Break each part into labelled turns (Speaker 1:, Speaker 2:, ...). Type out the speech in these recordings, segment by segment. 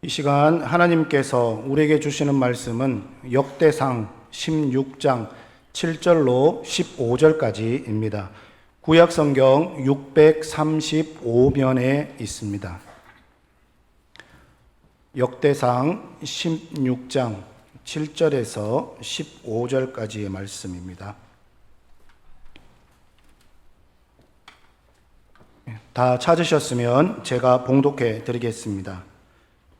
Speaker 1: 이 시간 하나님께서 우리에게 주시는 말씀은 역대상 16장 7절로 15절까지입니다. 구약 성경 635면에 있습니다. 역대상 16장 7절에서 15절까지의 말씀입니다. 다 찾으셨으면 제가 봉독해 드리겠습니다.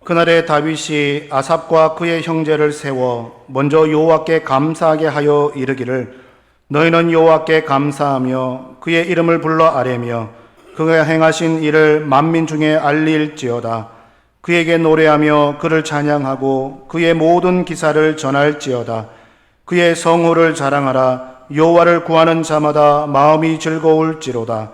Speaker 1: 그날에 다윗이 아삽과 그의 형제를 세워 먼저 여호와께 감사하게 하여 이르기를 너희는 여호와께 감사하며 그의 이름을 불러 아뢰며 그가 행하신 일을 만민 중에 알릴지어다. 그에게 노래하며 그를 찬양하고 그의 모든 기사를 전할지어다. 그의 성호를 자랑하라. 여호와를 구하는 자마다 마음이 즐거울지로다.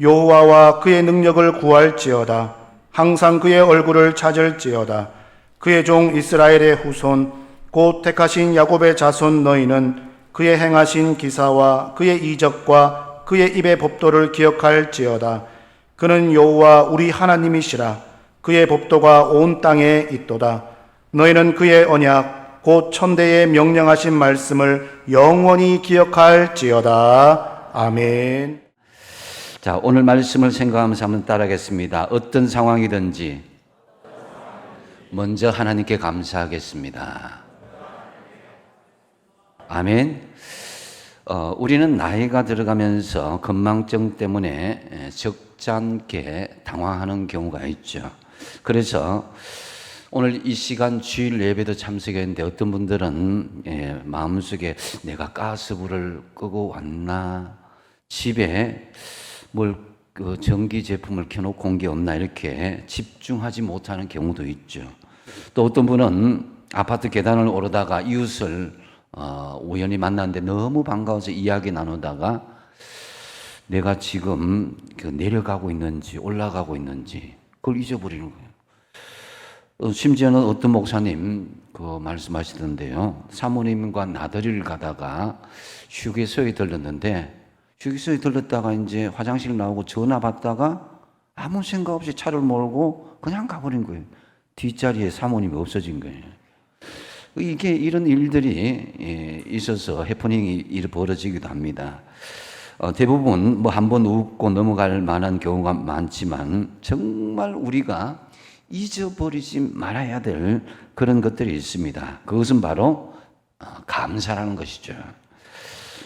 Speaker 1: 여호와와 그의 능력을 구할지어다. 항상 그의 얼굴을 찾을지어다. 그의 종 이스라엘의 후손 곧 택하신 야곱의 자손 너희는 그의 행하신 기사와 그의 이적과 그의 입의 법도를 기억할지어다. 그는 여호와 우리 하나님이시라. 그의 법도가 온 땅에 있도다. 너희는 그의 언약 곧 천대에 명령하신 말씀을 영원히 기억할지어다. 아멘.
Speaker 2: 자, 오늘 말씀을 생각하면서 한번 따라하겠습니다. 어떤 상황이든지 먼저 하나님께 감사하겠습니다. 아멘. 우리는 나이가 들어가면서 건망증 때문에 적잖게 당황하는 경우가 있죠. 그래서 오늘 이 시간 주일 예배도 참석했는데 어떤 분들은 마음속에 내가 가스불을 끄고 왔나, 집에 전기 제품을 켜놓고 온 게 없나 이렇게 집중하지 못하는 경우도 있죠. 또 어떤 분은 아파트 계단을 오르다가 이웃을 우연히 만났는데 너무 반가워서 이야기 나누다가 내가 지금 내려가고 있는지 올라가고 있는지 그걸 잊어버리는 거예요. 심지어는 어떤 목사님 말씀하시던데요. 사모님과 나들이를 가다가 휴게소에 들렀는데 휴게소에 들렀다가 이제 화장실 나오고 전화 받다가 아무 생각 없이 차를 몰고 그냥 가버린 거예요. 뒷자리에 사모님이 없어진 거예요. 이런 일들이 있어서 해프닝이 벌어지기도 합니다. 대부분 한번 웃고 넘어갈 만한 경우가 많지만 정말 우리가 잊어버리지 말아야 될 그런 것들이 있습니다. 그것은 바로 감사라는 것이죠.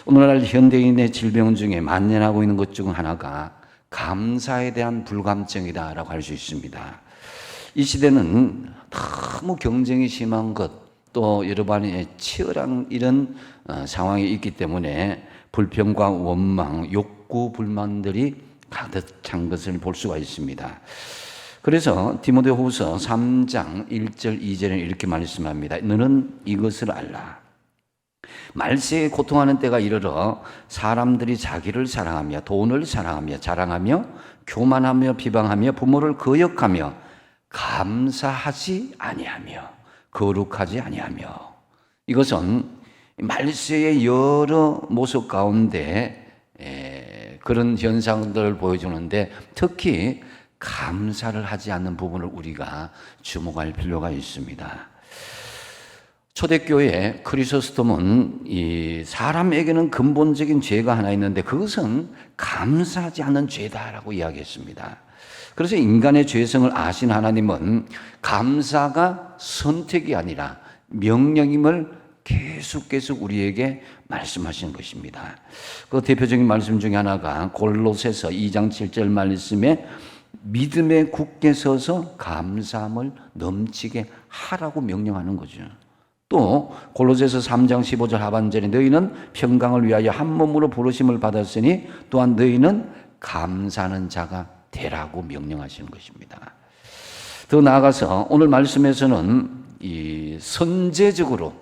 Speaker 2: 오늘날 현대인의 질병 중에 만연하고 있는 것 중 하나가 감사에 대한 불감증이다라고 할 수 있습니다. 이 시대는 너무 경쟁이 심한 것, 또 여러 번의 치열한 이런 상황이 있기 때문에 불평과 원망, 욕구, 불만들이 가득 찬 것을 볼 수가 있습니다. 그래서 디모데후서 3장 1절 2절에 이렇게 말씀합니다. 너는 이것을 알라. 말세에 고통하는 때가 이르러 사람들이 자기를 사랑하며 돈을 사랑하며 자랑하며 교만하며 비방하며 부모를 거역하며 감사하지 아니하며 거룩하지 아니하며. 이것은 말세의 여러 모습 가운데 그런 현상들을 보여주는데 특히 감사를 하지 않는 부분을 우리가 주목할 필요가 있습니다. 초대교회 크리소스톰은 이 사람에게는 근본적인 죄가 하나 있는데 그것은 감사하지 않는 죄다라고 이야기했습니다. 그래서 인간의 죄성을 아신 하나님은 감사가 선택이 아니라 명령임을 계속 우리에게 말씀하시는 것입니다. 그 대표적인 말씀 중에 하나가 골로새서 2장 7절 말씀에 믿음에 굳게 서서 감사함을 넘치게 하라고 명령하는 거죠. 또 골로새서 3장 15절 하반절에 너희는 평강을 위하여 한 몸으로 부르심을 받았으니 또한 너희는 감사하는 자가 되라고 명령하시는 것입니다. 더 나아가서 오늘 말씀에서는 이 선제적으로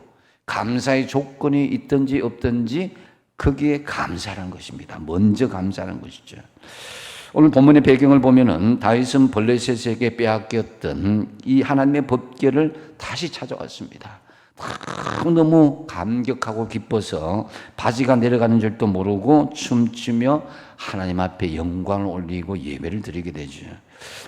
Speaker 2: 감사의 조건이 있든지 없든지 거기에 감사라는 것입니다. 먼저 감사하는 것이죠. 오늘 본문의 배경을 보면은 다윗은 블레셋에게 빼앗겼던 이 하나님의 법궤를 다시 찾아왔습니다. 너무 감격하고 기뻐서 바지가 내려가는 줄도 모르고 춤추며 하나님 앞에 영광을 올리고 예배를 드리게 되죠.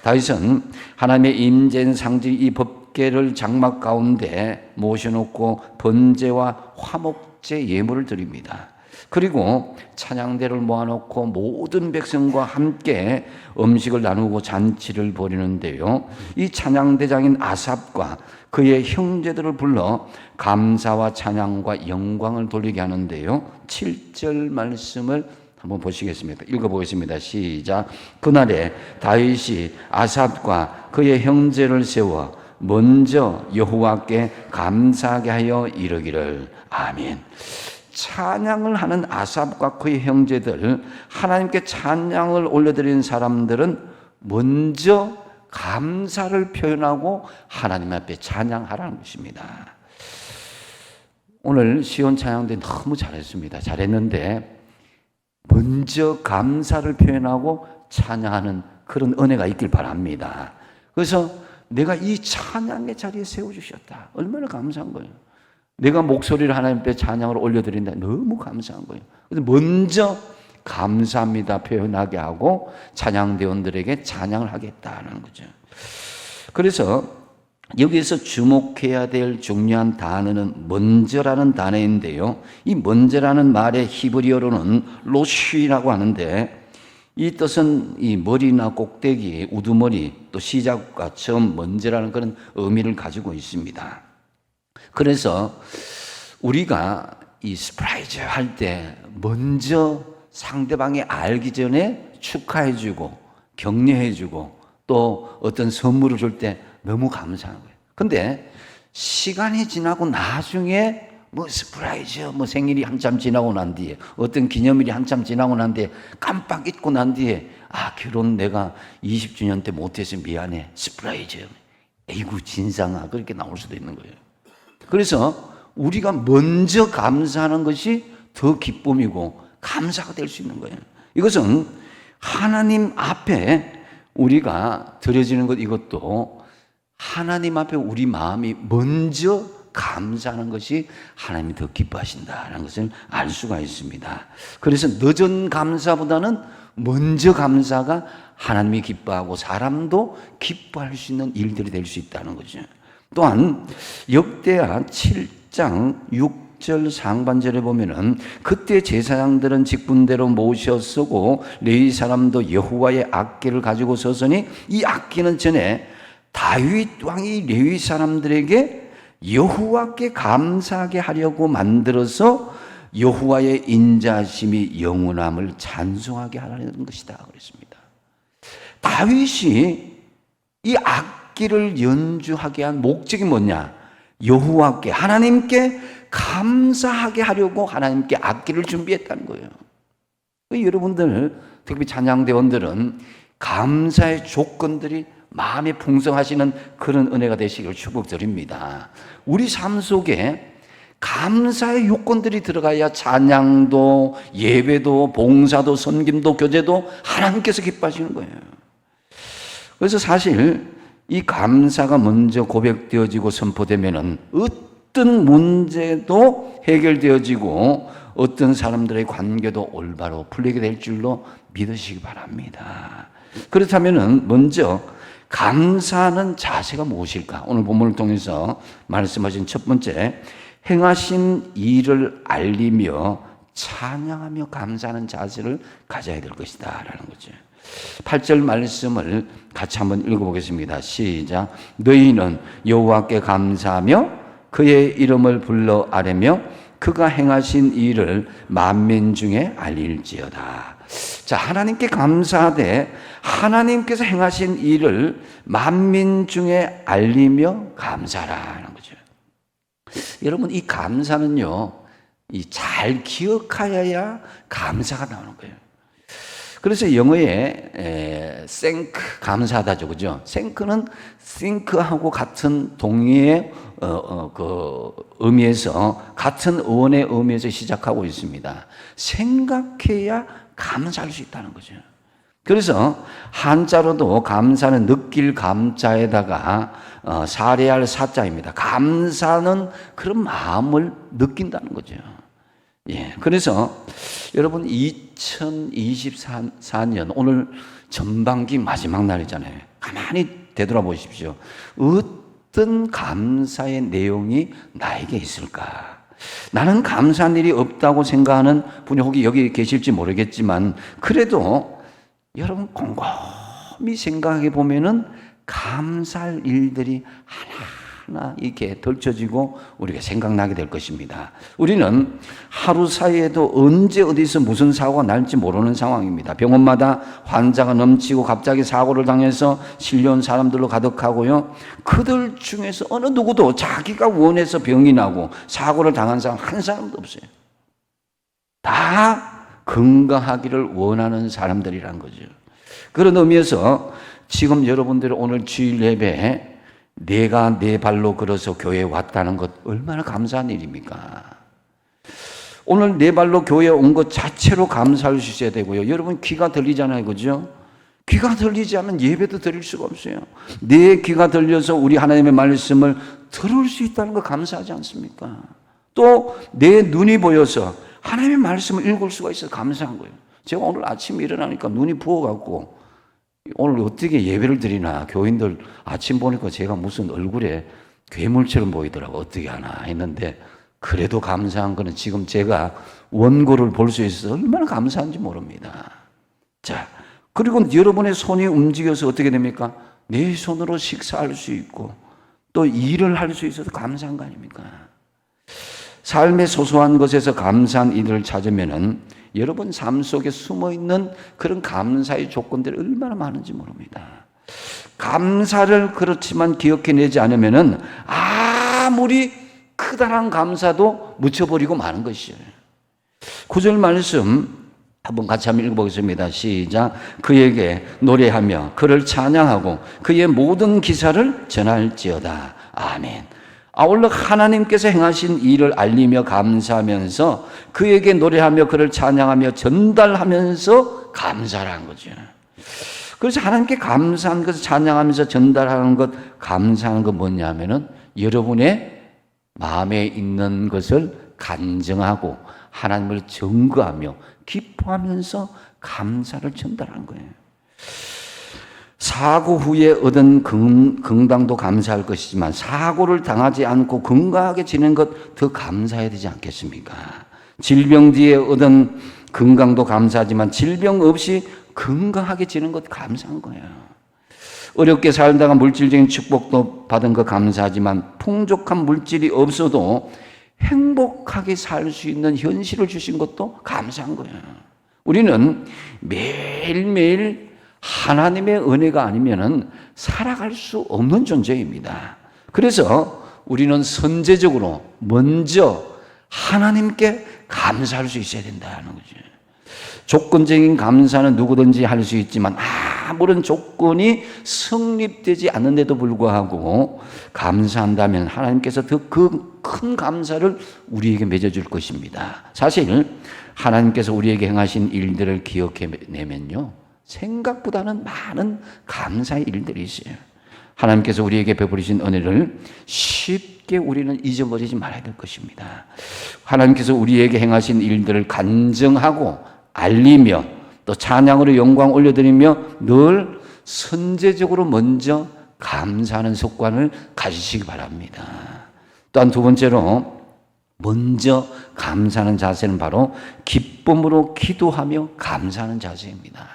Speaker 2: 다윗은 하나님의 임재인 상징 이 10개를 장막 가운데 모셔놓고 번제와 화목제 예물을 드립니다. 그리고 찬양대를 모아놓고 모든 백성과 함께 음식을 나누고 잔치를 벌이는데요. 이 찬양대장인 아삽과 그의 형제들을 불러 감사와 찬양과 영광을 돌리게 하는데요. 7절 말씀을 한번 보시겠습니다. 읽어보겠습니다. 시작. 그날에 다윗이 아삽과 그의 형제를 세워 먼저 여호와께 감사하게 하여 이르기를. 아멘. 찬양을 하는 아삽과 그의 형제들, 하나님께 찬양을 올려드리는 사람들은 먼저 감사를 표현하고 하나님 앞에 찬양하라는 것입니다. 오늘 시온 찬양대 너무 잘했습니다. 잘했는데 먼저 감사를 표현하고 찬양하는 그런 은혜가 있길 바랍니다. 그래서 내가 이 찬양의 자리에 세워주셨다. 얼마나 감사한 거예요. 내가 목소리를 하나님 앞에 찬양을 올려드린다. 너무 감사한 거예요. 그래서 먼저 감사합니다 표현하게 하고 찬양대원들에게 찬양을 하겠다는 거죠. 그래서 여기서 주목해야 될 중요한 단어는 먼저라는 단어인데요. 이 먼저라는 말의 히브리어로는 로쉬라고 하는데 이 뜻은 이 머리나 꼭대기, 우두머리, 또 시작과 처음 먼저라는 그런 의미를 가지고 있습니다. 그래서 우리가 이 서프라이즈 할 때 먼저 상대방이 알기 전에 축하해주고 격려해주고 또 어떤 선물을 줄 때 너무 감사한 거예요. 근데 시간이 지나고 나중에 뭐 서프라이즈, 뭐 생일이 한참 지나고 난 뒤에 어떤 기념일이 한참 지나고 난 뒤에 깜빡 잊고 난 뒤에 결혼 내가 20주년 때 못해서 미안해. 서프라이즈. 에이구 진상아. 그렇게 나올 수도 있는 거예요. 그래서 우리가 먼저 감사하는 것이 더 기쁨이고 감사가 될 수 있는 거예요. 이것은 하나님 앞에 우리가 드려지는 것, 이것도 하나님 앞에 우리 마음이 먼저 감사하는 것이 하나님이 더 기뻐하신다는 것을 알 수가 있습니다. 그래서 늦은 감사보다는 먼저 감사가 하나님이 기뻐하고 사람도 기뻐할 수 있는 일들이 될 수 있다는 거죠. 또한 역대하 7장 6절 상반절에 보면은 그때 제사장들은 직분대로 모셔 쓰고 레위 사람도 여호와의 악기를 가지고 서서니 이 악기는 전에 다윗 왕이 레위 사람들에게 여호와께 감사하게 하려고 만들어서 여호와의 인자심이 영원함을 찬송하게 하라는 것이다 그랬습니다. 다윗이 이 악기를 연주하게 한 목적이 뭐냐? 여호와께, 하나님께 감사하게 하려고 하나님께 악기를 준비했다는 거예요. 여러분들, 특히 찬양대원들은 감사의 조건들이 마음에 풍성하시는 그런 은혜가 되시길 축복드립니다. 우리 삶 속에 감사의 요건들이 들어가야 찬양도, 예배도, 봉사도, 섬김도, 교제도 하나님께서 기뻐하시는 거예요. 그래서 사실 이 감사가 먼저 고백되어지고 선포되면은 어떤 문제도 해결되어지고 어떤 사람들의 관계도 올바로 풀리게 될 줄로 믿으시기 바랍니다. 그렇다면은 먼저 감사하는 자세가 무엇일까? 오늘 본문을 통해서 말씀하신 첫 번째, 행하신 일을 알리며 찬양하며 감사하는 자세를 가져야 될 것이다 라는 거죠. 8절 말씀을 같이 한번 읽어보겠습니다. 시작. 너희는 여호와께 감사하며 그의 이름을 불러 아뢰며 그가 행하신 일을 만민 중에 알릴지어다. 자, 하나님께 감사하되 하나님께서 행하신 일을 만민 중에 알리며 감사하라는 거죠. 여러분, 이 감사는요, 잘 기억하여야 감사가 나오는 거예요. 그래서 영어에 thank, 감사하다죠, 그죠? thank는 think하고 같은 동의의 그 의미에서, 같은 어원의 의미에서 시작하고 있습니다. 생각해야 감사할 수 있다는 거죠. 그래서 한자로도 감사는 느낄 감자에다가 사례할 사자입니다. 감사는 그런 마음을 느낀다는 거죠. 예, 그래서 여러분 2024년 오늘 전반기 마지막 날이잖아요. 가만히 되돌아보십시오. 어떤 감사의 내용이 나에게 있을까? 나는 감사한 일이 없다고 생각하는 분이 혹시 여기 계실지 모르겠지만 그래도 여러분 곰곰이 생각해 보면은 감사할 일들이 하나하나 이렇게 펼쳐지고 우리가 생각나게 될 것입니다. 우리는 하루 사이에도 언제 어디서 무슨 사고가 날지 모르는 상황입니다. 병원마다 환자가 넘치고 갑자기 사고를 당해서 실려온 사람들로 가득하고요. 그들 중에서 어느 누구도 자기가 원해서 병이 나고 사고를 당한 사람 한 사람도 없어요. 다 건강하기를 원하는 사람들이란 거죠. 그런 의미에서 지금 여러분들이 오늘 주일 예배에 내가 내 발로 걸어서 교회에 왔다는 것 얼마나 감사한 일입니까? 오늘 내 발로 교회에 온 것 자체로 감사할 수 있어야 되고요. 여러분 귀가 들리잖아요, 그죠? 귀가 들리지 않으면 예배도 드릴 수가 없어요. 내 귀가 들려서 우리 하나님의 말씀을 들을 수 있다는 거 감사하지 않습니까? 또 내 눈이 보여서 하나님의 말씀을 읽을 수가 있어서 감사한 거예요. 제가 오늘 아침에 일어나니까 눈이 부어갖고 오늘 어떻게 예배를 드리나 교인들 아침 보니까 제가 무슨 얼굴에 괴물처럼 보이더라고. 어떻게 하나 했는데 그래도 감사한 거는 지금 제가 원고를 볼 수 있어서 얼마나 감사한지 모릅니다. 자, 그리고 여러분의 손이 움직여서 어떻게 됩니까? 내 손으로 식사할 수 있고 또 일을 할 수 있어서 감사한 거 아닙니까? 삶의 소소한 것에서 감사한 일을 찾으면은 여러분 삶 속에 숨어있는 그런 감사의 조건들이 얼마나 많은지 모릅니다. 감사를 그렇지만 기억해내지 않으면은 아무리 크다란 감사도 묻혀버리고 마는 것이에요. 9절 말씀 한번 같이 한번 읽어보겠습니다. 시작. 그에게 노래하며 그를 찬양하고 그의 모든 기사를 전할지어다. 아멘. 아울러 하나님께서 행하신 일을 알리며 감사하면서 그에게 노래하며 그를 찬양하며 전달하면서 감사라는 거죠. 그래서 하나님께 감사한 것을 찬양하면서 전달하는 것, 감사하는 건 뭐냐면은 여러분의 마음에 있는 것을 간증하고 하나님을 증거하며 기뻐하면서 감사를 전달하는 거예요. 사고 후에 얻은 건강도 감사할 것이지만 사고를 당하지 않고 건강하게 지낸 것 더 감사해야 되지 않겠습니까? 질병 뒤에 얻은 건강도 감사하지만 질병 없이 건강하게 지낸 것 감사한 거예요. 어렵게 살다가 물질적인 축복도 받은 것 감사하지만 풍족한 물질이 없어도 행복하게 살 수 있는 현실을 주신 것도 감사한 거예요. 우리는 매일매일 하나님의 은혜가 아니면은 살아갈 수 없는 존재입니다. 그래서 우리는 선제적으로 먼저 하나님께 감사할 수 있어야 된다는 거죠. 조건적인 감사는 누구든지 할 수 있지만 아무런 조건이 성립되지 않는데도 불구하고 감사한다면 하나님께서 더 큰 감사를 우리에게 맺어줄 것입니다. 사실 하나님께서 우리에게 행하신 일들을 기억해내면요 생각보다는 많은 감사의 일들이 있어요. 하나님께서 우리에게 베푸신 은혜를 쉽게 우리는 잊어버리지 말아야 될 것입니다. 하나님께서 우리에게 행하신 일들을 간증하고 알리며 또 찬양으로 영광 올려드리며 늘 선제적으로 먼저 감사하는 습관을 가지시기 바랍니다. 또한 두 번째로 먼저 감사하는 자세는 바로 기쁨으로 기도하며 감사하는 자세입니다.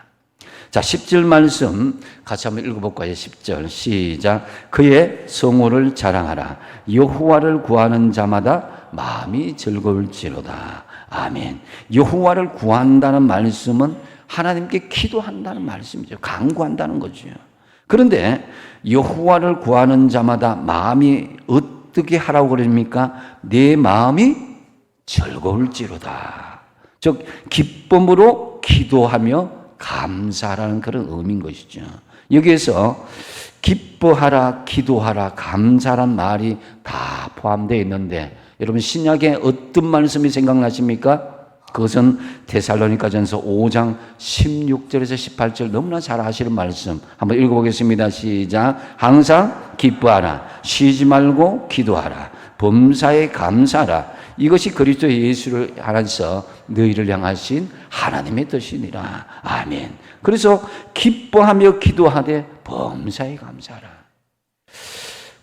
Speaker 2: 자, 10절 말씀 같이 한번 읽어볼까요? 10절 시작. 그의 성호를 자랑하라. 여호와를 구하는 자마다 마음이 즐거울지로다. 아멘. 여호와를 구한다는 말씀은 하나님께 기도한다는 말씀이죠. 간구한다는 거죠. 그런데 여호와를 구하는 자마다 마음이 어떻게 하라고 그럽니까? 내 마음이 즐거울지로다. 즉 기쁨으로 기도하며 감사라는 그런 의미인 것이죠. 여기에서 기뻐하라, 기도하라, 감사란 말이 다 포함되어 있는데 여러분 신약에 어떤 말씀이 생각나십니까? 그것은 데살로니가전서 5장 16절에서 18절 너무나 잘 아시는 말씀 한번 읽어보겠습니다. 시작. 항상 기뻐하라, 쉬지 말고 기도하라, 범사에 감사하라. 이것이 그리스도 예수를 향해서 너희를 향하신 하나님의 뜻이니라. 아멘. 그래서 기뻐하며 기도하되 범사에 감사하라.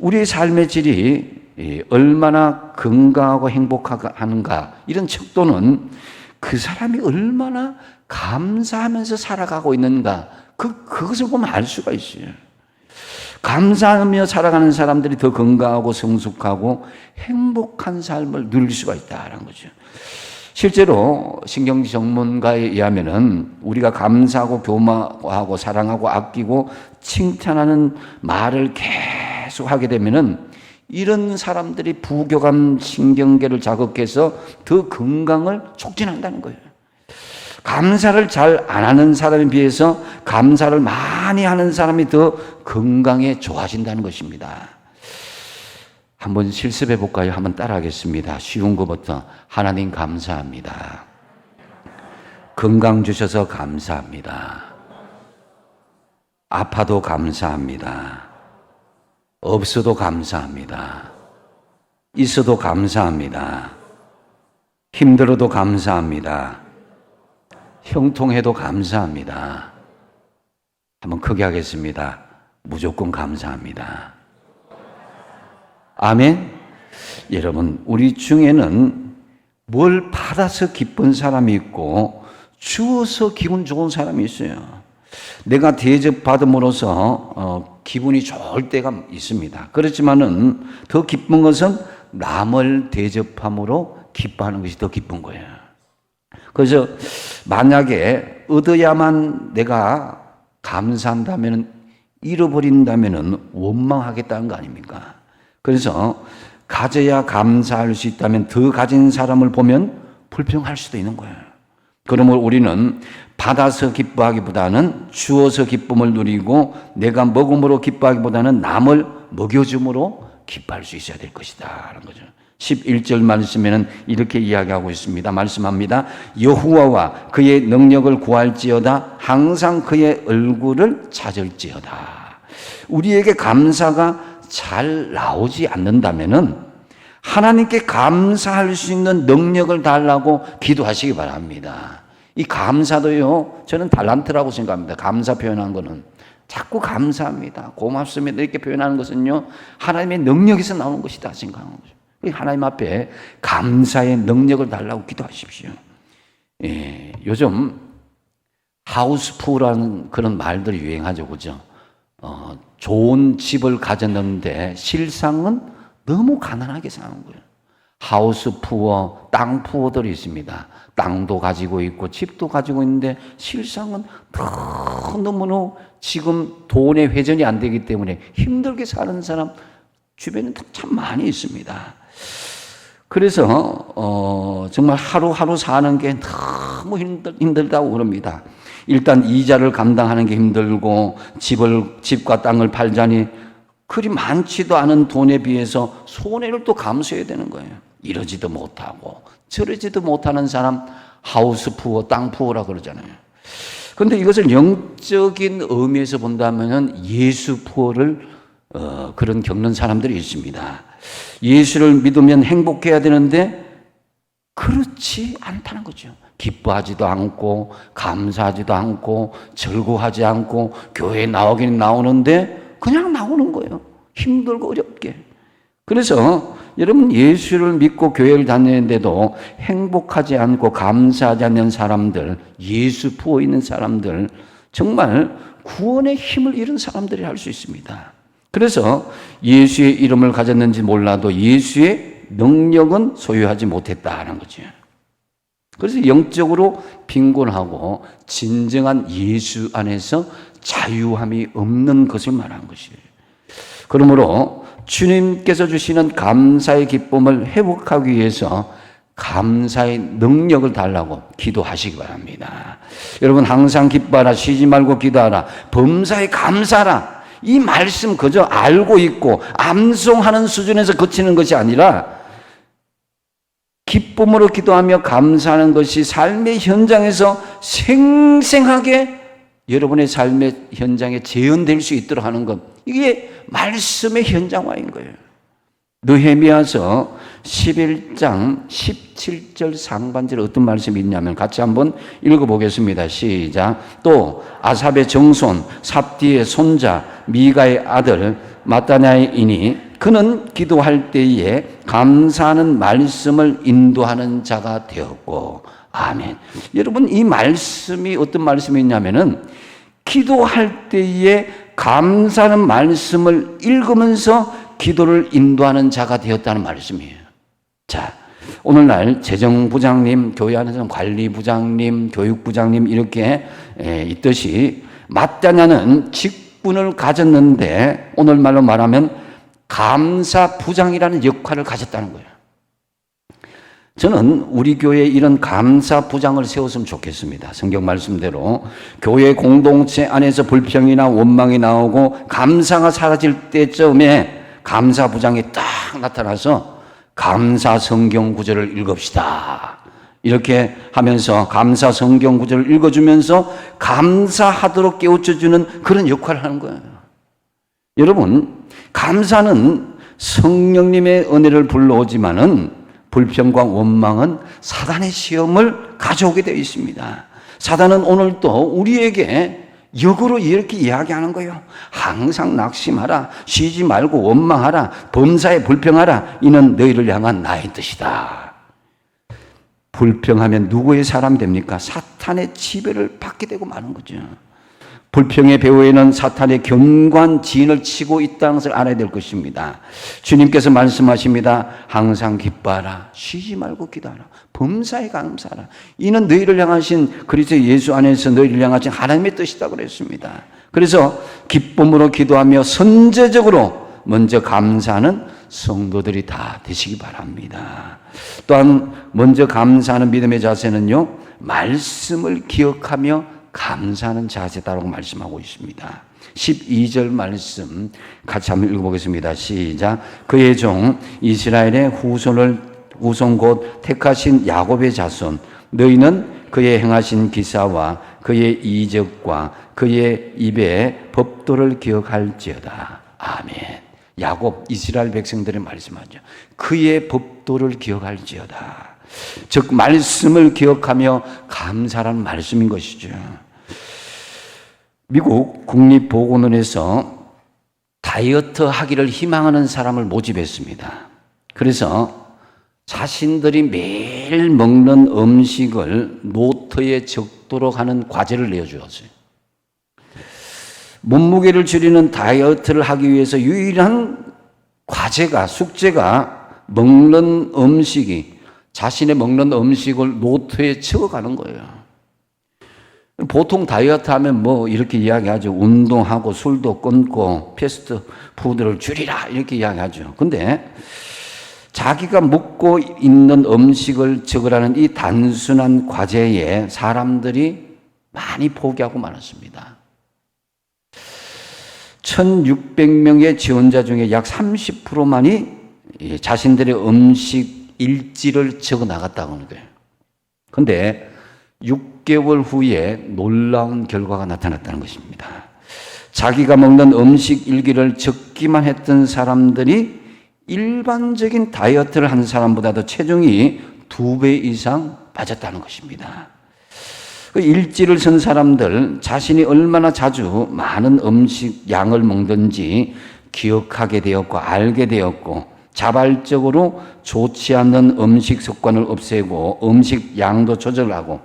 Speaker 2: 우리의 삶의 질이 얼마나 건강하고 행복하는가, 이런 척도는 그 사람이 얼마나 감사하면서 살아가고 있는가, 그것을 보면 알 수가 있어요. 감사하며 살아가는 사람들이 더 건강하고 성숙하고 행복한 삶을 누릴 수가 있다는 거죠. 실제로 신경지 전문가에 의하면은 우리가 감사하고 교마하고 사랑하고 아끼고 칭찬하는 말을 계속 하게 되면은 이런 사람들이 부교감 신경계를 자극해서 더 건강을 촉진한다는 거예요. 감사를 잘 안 하는 사람에 비해서 감사를 많이 하는 사람이 더 건강에 좋아진다는 것입니다. 한번 실습해 볼까요? 한번 따라하겠습니다. 쉬운 것부터. 하나님 감사합니다. 건강 주셔서 감사합니다. 아파도 감사합니다. 없어도 감사합니다. 있어도 감사합니다. 힘들어도 감사합니다. 형통해도 감사합니다. 한번 크게 하겠습니다. 무조건 감사합니다. 아멘. 여러분, 우리 중에는 뭘 받아서 기쁜 사람이 있고 주어서 기분 좋은 사람이 있어요. 내가 대접받음으로써 기분이 좋을 때가 있습니다. 그렇지만은 더 기쁜 것은 남을 대접함으로 기뻐하는 것이 더 기쁜 거예요. 그래서 만약에 얻어야만 내가 감사한다면, 잃어버린다면 원망하겠다는 거 아닙니까? 그래서 가져야 감사할 수 있다면 더 가진 사람을 보면 불평할 수도 있는 거예요. 그러므로 우리는 받아서 기뻐하기보다는 주어서 기쁨을 누리고 내가 먹음으로 기뻐하기보다는 남을 먹여줌으로 기뻐할 수 있어야 될 것이다 라는 거죠. 11절 말씀에는 이렇게 이야기하고 있습니다. 말씀합니다. 여호와와 그의 능력을 구할지어다. 항상 그의 얼굴을 찾을지어다. 우리에게 감사가 잘 나오지 않는다면은 하나님께 감사할 수 있는 능력을 달라고 기도하시기 바랍니다. 이 감사도요, 저는 달란트라고 생각합니다. 감사 표현한 거는 자꾸 감사합니다, 고맙습니다 이렇게 표현하는 것은요, 하나님의 능력에서 나오는 것이다 생각하는 거죠. 하나님 앞에 감사의 능력을 달라고 기도하십시오. 예, 요즘 하우스푸라는 그런 말들이 유행하죠, 그죠? 좋은 집을 가졌는데 실상은 너무 가난하게 사는 거예요. 하우스푸어, 땅 푸어들이 있습니다. 땅도 가지고 있고 집도 가지고 있는데 실상은 너무너무 지금 돈의 회전이 안 되기 때문에 힘들게 사는 사람 주변에 참 많이 있습니다. 그래서 정말 하루하루 사는 게 너무 힘들다고 그럽니다. 일단 이자를 감당하는 게 힘들고 집과 땅을 팔자니 그리 많지도 않은 돈에 비해서 손해를 또 감수해야 되는 거예요. 이러지도 못하고 저러지도 못하는 사람 하우스 푸어, 땅 푸어라 그러잖아요. 그런데 이것을 영적인 의미에서 본다면 예수 푸어를 그런 겪는 사람들이 있습니다. 예수를 믿으면 행복해야 되는데 그렇지 않다는 거죠. 기뻐하지도 않고 감사하지도 않고 즐거워하지 않고 교회에 나오긴 나오는데 그냥 나오는 거예요. 힘들고 어렵게. 그래서 여러분, 예수를 믿고 교회를 다니는데도 행복하지 않고 감사하지 않는 사람들, 예수 부어 있는 사람들, 정말 구원의 힘을 잃은 사람들이 할 수 있습니다. 그래서 예수의 이름을 가졌는지 몰라도 예수의 능력은 소유하지 못했다는 거죠. 그래서 영적으로 빈곤하고 진정한 예수 안에서 자유함이 없는 것을 말한 것이에요. 그러므로 주님께서 주시는 감사의 기쁨을 회복하기 위해서 감사의 능력을 달라고 기도하시기 바랍니다. 여러분, 항상 기뻐하라, 쉬지 말고 기도하라, 범사에 감사하라. 이 말씀 그저 알고 있고 암송하는 수준에서 그치는 것이 아니라 기쁨으로 기도하며 감사하는 것이 삶의 현장에서 생생하게 여러분의 삶의 현장에 재현될 수 있도록 하는 것, 이게 말씀의 현장화인 거예요. 느헤미야서 11장 17절 상반절에 어떤 말씀이 있냐면 같이 한번 읽어보겠습니다. 시작. 또 아삽의 정손 삽디의 손자 미가의 아들 마따냐이니 그는 기도할 때에 감사하는 말씀을 인도하는 자가 되었고, 아멘. 여러분, 이 말씀이 어떤 말씀이냐면은 기도할 때에 감사하는 말씀을 읽으면서 기도를 인도하는 자가 되었다는 말씀이에요. 자, 오늘날 재정부장님, 교회 안에서 관리부장님, 교육부장님 이렇게 있듯이 마따냐는 직분을 가졌는데 오늘 말로 말하면 감사부장이라는 역할을 가졌다는 거예요. 저는 우리 교회에 이런 감사부장을 세웠으면 좋겠습니다. 성경 말씀대로 교회 공동체 안에서 불평이나 원망이 나오고 감사가 사라질 때쯤에 감사부장이 딱 나타나서 감사 성경 구절을 읽읍시다. 이렇게 하면서 감사 성경 구절을 읽어주면서 감사하도록 깨우쳐주는 그런 역할을 하는 거예요. 여러분, 감사는 성령님의 은혜를 불러오지만은 불평과 원망은 사단의 시험을 가져오게 되어 있습니다. 사단은 오늘도 우리에게 역으로 이렇게 이야기하는 거예요. 항상 낙심하라, 쉬지 말고 원망하라, 범사에 불평하라. 이는 너희를 향한 나의 뜻이다. 불평하면 누구의 사람 됩니까? 사탄의 지배를 받게 되고 마는 거죠. 불평의 배후에는 사탄의 견고한 진을 치고 있다는 것을 알아야 될 것입니다. 주님께서 말씀하십니다. 항상 기뻐하라, 쉬지 말고 기도하라, 범사에 감사하라. 이는 너희를 향하신 그리스도 예수 안에서 너희를 향하신 하나님의 뜻이다 그랬습니다. 그래서 기쁨으로 기도하며 선제적으로 먼저 감사하는 성도들이 다 되시기 바랍니다. 또한 먼저 감사하는 믿음의 자세는요, 말씀을 기억하며 감사하는 자세다라고 말씀하고 있습니다. 12절 말씀 같이 한번 읽어보겠습니다. 시작. 그의 종 이스라엘의 후손 곧 택하신 야곱의 자손 너희는 그의 행하신 기사와 그의 이적과 그의 입의 법도를 기억할지어다. 아멘. 야곱 이스라엘 백성들의 말씀하죠. 그의 법도를 기억할지어다. 즉 말씀을 기억하며 감사라는 말씀인 것이죠. 미국 국립보건원에서 다이어트 하기를 희망하는 사람을 모집했습니다. 그래서 자신들이 매일 먹는 음식을 노트에 적도록 하는 과제를 내어주었어요. 몸무게를 줄이는 다이어트를 하기 위해서 유일한 과제가, 숙제가 먹는 음식이, 자신의 먹는 음식을 노트에 적어가는 거예요. 보통 다이어트 하면 뭐 이렇게 이야기하죠. 운동하고 술도 끊고 패스트 푸드를 줄이라 이렇게 이야기하죠. 근데 자기가 먹고 있는 음식을 적으라는 이 단순한 과제에 사람들이 많이 포기하고 말았습니다. 1600명의 지원자 중에 약 30%만이 자신들의 음식 일지를 적어 나갔다고 하는 거예요. 그런데 6개월 후에 놀라운 결과가 나타났다는 것입니다. 자기가 먹는 음식 일기를 적기만 했던 사람들이 일반적인 다이어트를 한 사람보다도 체중이 2배 이상 빠졌다는 것입니다. 그 일지를 쓴 사람들 자신이 얼마나 자주 많은 음식 양을 먹든지 기억하게 되었고 알게 되었고 자발적으로 좋지 않는 음식 습관을 없애고 음식 양도 조절하고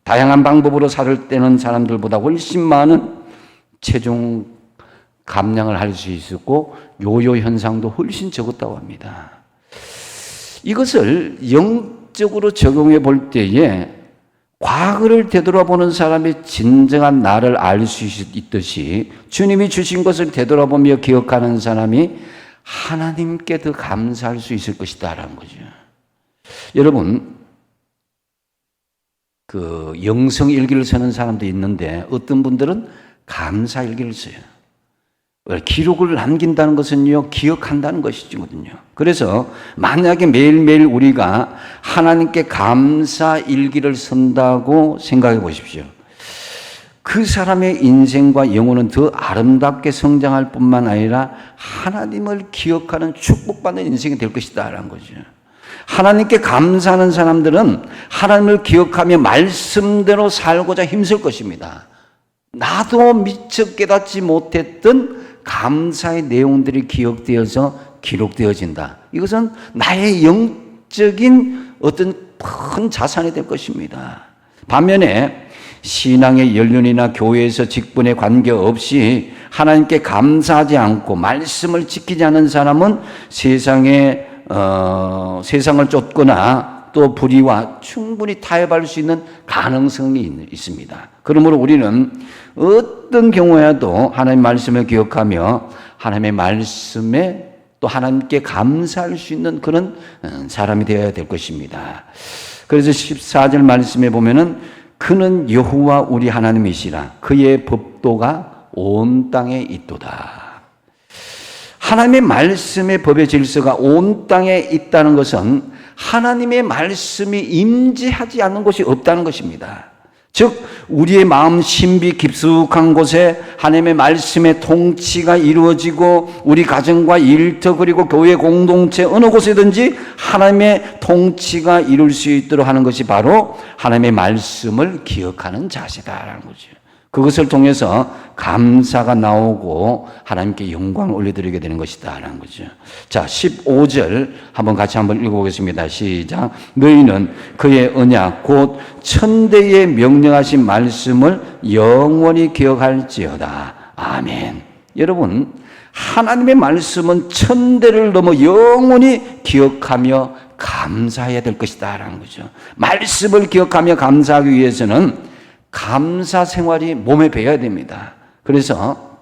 Speaker 2: 다양한 방법으로 살을 떼는 사람들보다 훨씬 많은 체중 감량을 할 수 있었고 요요 현상도 훨씬 적었다고 합니다. 이것을 영적으로 적용해 볼 때에 과거를 되돌아보는 사람이 진정한 나를 알 수 있듯이 주님이 주신 것을 되돌아보며 기억하는 사람이 하나님께 더 감사할 수 있을 것이다라는 거죠. 여러분, 그 영성 일기를 쓰는 사람도 있는데 어떤 분들은 감사 일기를 써요. 기록을 남긴다는 것은요, 기억한다는 것이거든요. 그래서 만약에 매일매일 우리가 하나님께 감사 일기를 쓴다고 생각해 보십시오. 그 사람의 인생과 영혼은 더 아름답게 성장할 뿐만 아니라 하나님을 기억하는 축복받는 인생이 될 것이다 라는 거죠. 하나님께 감사하는 사람들은 하나님을 기억하며 말씀대로 살고자 힘쓸 것입니다. 나도 미처 깨닫지 못했던 감사의 내용들이 기록되어진다. 이것은 나의 영적인 어떤 큰 자산이 될 것입니다. 반면에 신앙의 연륜이나 교회에서 직분에 관계없이 하나님께 감사하지 않고 말씀을 지키지 않은 사람은 세상을 쫓거나 또 불의와 충분히 타협할 수 있는 가능성이 있습니다. 그러므로 우리는 어떤 경우에도 하나님의 말씀을 기억하며 하나님의 말씀에 또 하나님께 감사할 수 있는 그런 사람이 되어야 될 것입니다. 그래서 14절 말씀에 보면은 그는 여호와 우리 하나님이시라 그의 법도가 온 땅에 있도다. 하나님의 말씀의 법의 질서가 온 땅에 있다는 것은 하나님의 말씀이 임재하지 않는 곳이 없다는 것입니다. 즉 우리의 마음 신비 깊숙한 곳에 하나님의 말씀의 통치가 이루어지고 우리 가정과 일터 그리고 교회 공동체 어느 곳에든지 하나님의 통치가 이룰 수 있도록 하는 것이 바로 하나님의 말씀을 기억하는 자세다라는 거죠. 그것을 통해서 감사가 나오고 하나님께 영광을 올려드리게 되는 것이다라는 거죠. 자, 15절 한번 같이 한번 읽어보겠습니다. 시작. 너희는 그의 언약 곧 천대에 명령하신 말씀을 영원히 기억할지어다. 아멘. 여러분, 하나님의 말씀은 천대를 넘어 영원히 기억하며 감사해야 될 것이다라는 거죠. 말씀을 기억하며 감사하기 위해서는 감사 생활이 몸에 배어야 됩니다. 그래서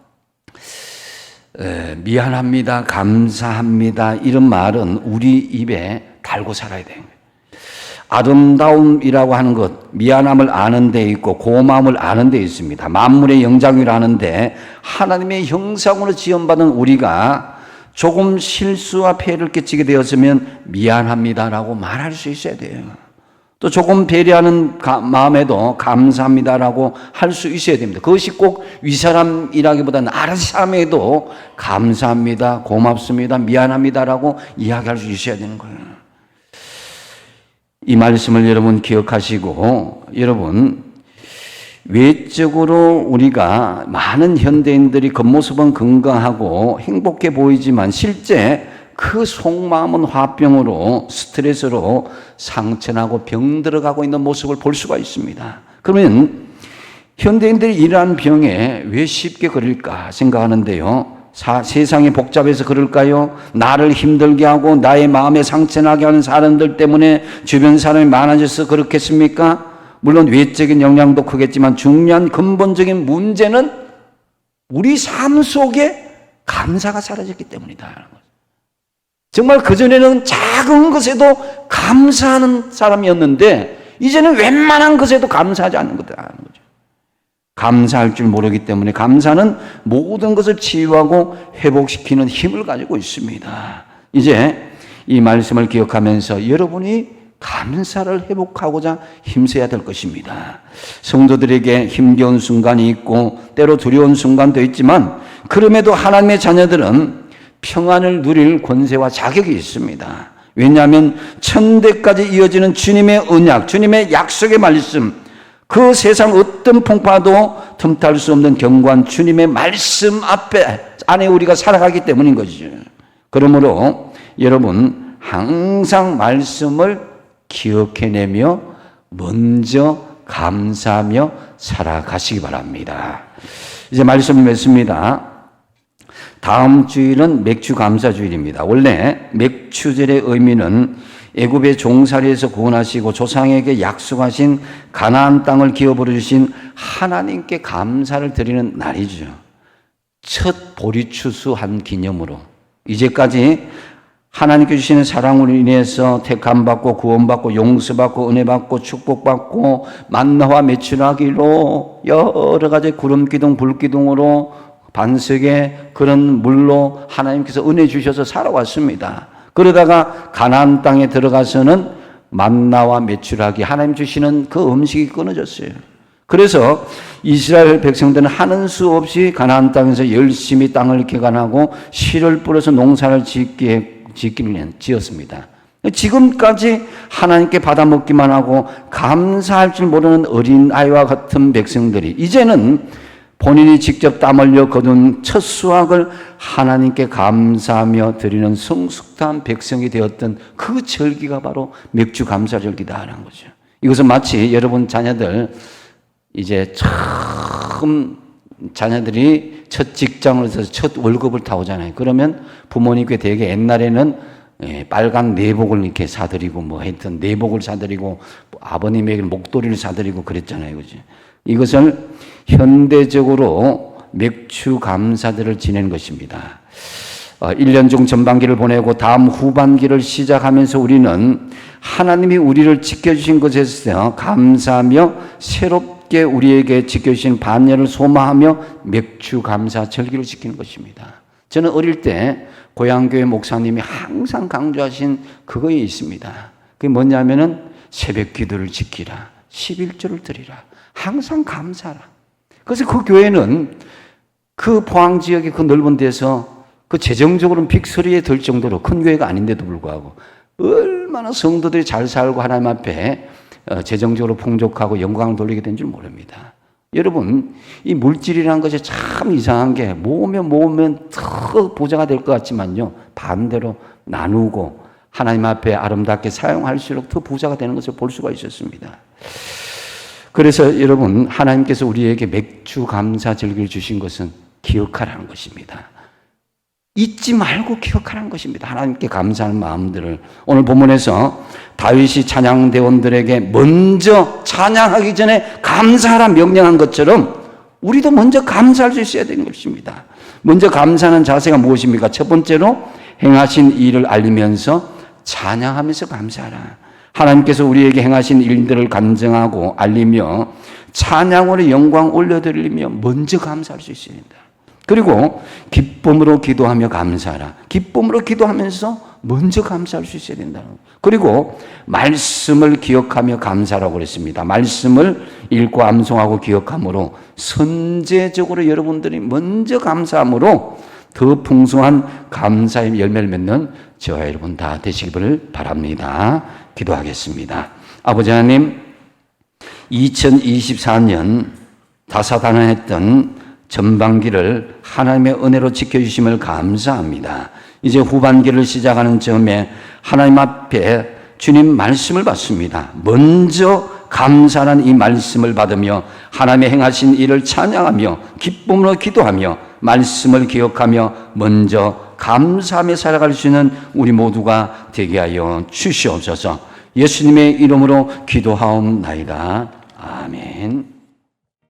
Speaker 2: 미안합니다, 감사합니다 이런 말은 우리 입에 달고 살아야 돼요. 아름다움이라고 하는 것, 미안함을 아는 데 있고 고마움을 아는 데 있습니다. 만물의 영장을 아는데 하나님의 형상으로 지음받은 우리가 조금 실수와 폐해를 끼치게 되었으면 미안합니다라고 말할 수 있어야 돼요. 또 조금 배려하는 마음에도 감사합니다라고 할 수 있어야 됩니다. 그것이 꼭 윗사람이라기보다는 아랫사람에도 감사합니다, 고맙습니다, 미안합니다라고 이야기할 수 있어야 되는 거예요. 이 말씀을 여러분 기억하시고, 여러분 외적으로 우리가 많은 현대인들이 겉모습은 건강하고 행복해 보이지만 실제 그 속마음은 화병으로 스트레스로 상처나고 병들어가고 있는 모습을 볼 수가 있습니다. 그러면 현대인들이 이러한 병에 왜 쉽게 걸릴까 생각하는데요. 세상이 복잡해서 그럴까요? 나를 힘들게 하고 나의 마음에 상처나게 하는 사람들 때문에 주변 사람이 많아져서 그렇겠습니까? 물론 외적인 영향도 크겠지만 중요한 근본적인 문제는 우리 삶 속에 감사가 사라졌기 때문이다. 정말 그전에는 작은 것에도 감사하는 사람이었는데 이제는 웬만한 것에도 감사하지 않는 거다라는 거죠. 감사할 줄 모르기 때문에 감사는 모든 것을 치유하고 회복시키는 힘을 가지고 있습니다. 이제 이 말씀을 기억하면서 여러분이 감사를 회복하고자 힘써야 될 것입니다. 성도들에게 힘겨운 순간이 있고 때로 두려운 순간도 있지만 그럼에도 하나님의 자녀들은 평안을 누릴 권세와 자격이 있습니다. 왜냐하면 천대까지 이어지는 주님의 언약, 주님의 약속의 말씀, 그 세상 어떤 풍파도 틈탈 수 없는 견고한 주님의 말씀 안에 우리가 살아가기 때문인 것이죠. 그러므로 여러분 항상 말씀을 기억해내며 먼저 감사하며 살아가시기 바랍니다. 이제 말씀을 맺습니다. 다음 주일은 맥주 감사 주일입니다. 원래 맥주절의 의미는 애굽의 종살이에서 구원하시고 조상에게 약속하신 가나안 땅을 기업으로 주신 하나님께 감사를 드리는 날이죠. 첫 보리추수한 기념으로 이제까지 하나님께 주시는 사랑으로 인해서 택함받고 구원받고 용서받고 은혜받고 축복받고 만나와 메추라기로 여러 가지 구름기둥 불기둥으로 반석의 그런 물로 하나님께서 은혜 주셔서 살아왔습니다. 그러다가 가나안 땅에 들어가서는 만나와 메추라기 하나님 주시는 그 음식이 끊어졌어요. 그래서 이스라엘 백성들은 하는 수 없이 가나안 땅에서 열심히 땅을 개간하고 씨를 뿌려서 농사를 지었습니다. 지금까지 하나님께 받아먹기만 하고 감사할 줄 모르는 어린아이와 같은 백성들이 이제는 본인이 직접 땀 흘려 거둔 첫 수확을 하나님께 감사하며 드리는 성숙한 백성이 되었던 그 절기가 바로 맥주 감사 절기다라는 거죠. 이것은 마치 여러분 자녀들 이제 처음 자녀들이 첫 직장을 해서 첫 월급을 타오잖아요. 그러면 부모님께 되게 옛날에는 빨간 내복을 이렇게 사드리고 뭐 했던 내복을 사드리고 아버님에게 목도리를 사드리고 그랬잖아요. 그죠? 이것을 현대적으로 맥주 감사들을 지낸 것입니다. 1년 중 전반기를 보내고 다음 후반기를 시작하면서 우리는 하나님이 우리를 지켜주신 것에서 감사하며 새롭게 우리에게 지켜주신 반년을 소망하며 맥주 감사 절기를 지키는 것입니다. 저는 어릴 때 고향교회 목사님이 항상 강조하신 그거에 있습니다. 그게 뭐냐면은 새벽 기도를 지키라, 11조를 드리라, 항상 감사하라. 그래서 그 교회는 그 포항 지역의 그 넓은 데서 그 재정적으로는 빅소리에 들 정도로 큰 교회가 아닌데도 불구하고 얼마나 성도들이 잘 살고 하나님 앞에 재정적으로 풍족하고 영광을 돌리게 된 줄 모릅니다. 여러분, 이 물질이라는 것이 참 이상한 게 모으면 더 부자가 될 것 같지만요, 반대로 나누고 하나님 앞에 아름답게 사용할수록 더 부자가 되는 것을 볼 수가 있었습니다. 그래서 여러분, 하나님께서 우리에게 맥주 감사 절기를 주신 것은 기억하라는 것입니다. 잊지 말고 기억하라는 것입니다. 하나님께 감사하는 마음들을. 오늘 본문에서 다윗이 찬양대원들에게 먼저 찬양하기 전에 감사하라 명령한 것처럼 우리도 먼저 감사할 수 있어야 되는 것입니다. 먼저 감사하는 자세가 무엇입니까? 첫 번째로 행하신 일을 알리면서 찬양하면서 감사하라. 하나님께서 우리에게 행하신 일들을 간증하고 알리며 찬양으로 영광 올려드리며 먼저 감사할 수 있어야 된다. 그리고 기쁨으로 기도하며 감사하라. 기쁨으로 기도하면서 먼저 감사할 수 있어야 된다. 그리고 말씀을 기억하며 감사라고 그랬습니다. 말씀을 읽고 암송하고 기억함으로 선제적으로 여러분들이 먼저 감사함으로 더 풍성한 감사의 열매를 맺는 저와 여러분 다 되시기를 바랍니다. 기도하겠습니다. 아버지 하나님, 2024년 다사다난했던 전반기를 하나님의 은혜로 지켜주심을 감사합니다. 이제 후반기를 시작하는 즈음에 하나님 앞에 주님 말씀을 받습니다. 먼저 감사하는 이 말씀을 받으며 하나님의 행하신 일을 찬양하며 기쁨으로 기도하며 말씀을 기억하며 먼저 감사하며 살아갈 수 있는 우리 모두가 되게 하여 주시옵소서. 예수님의 이름으로 기도하옵나이다. 아멘.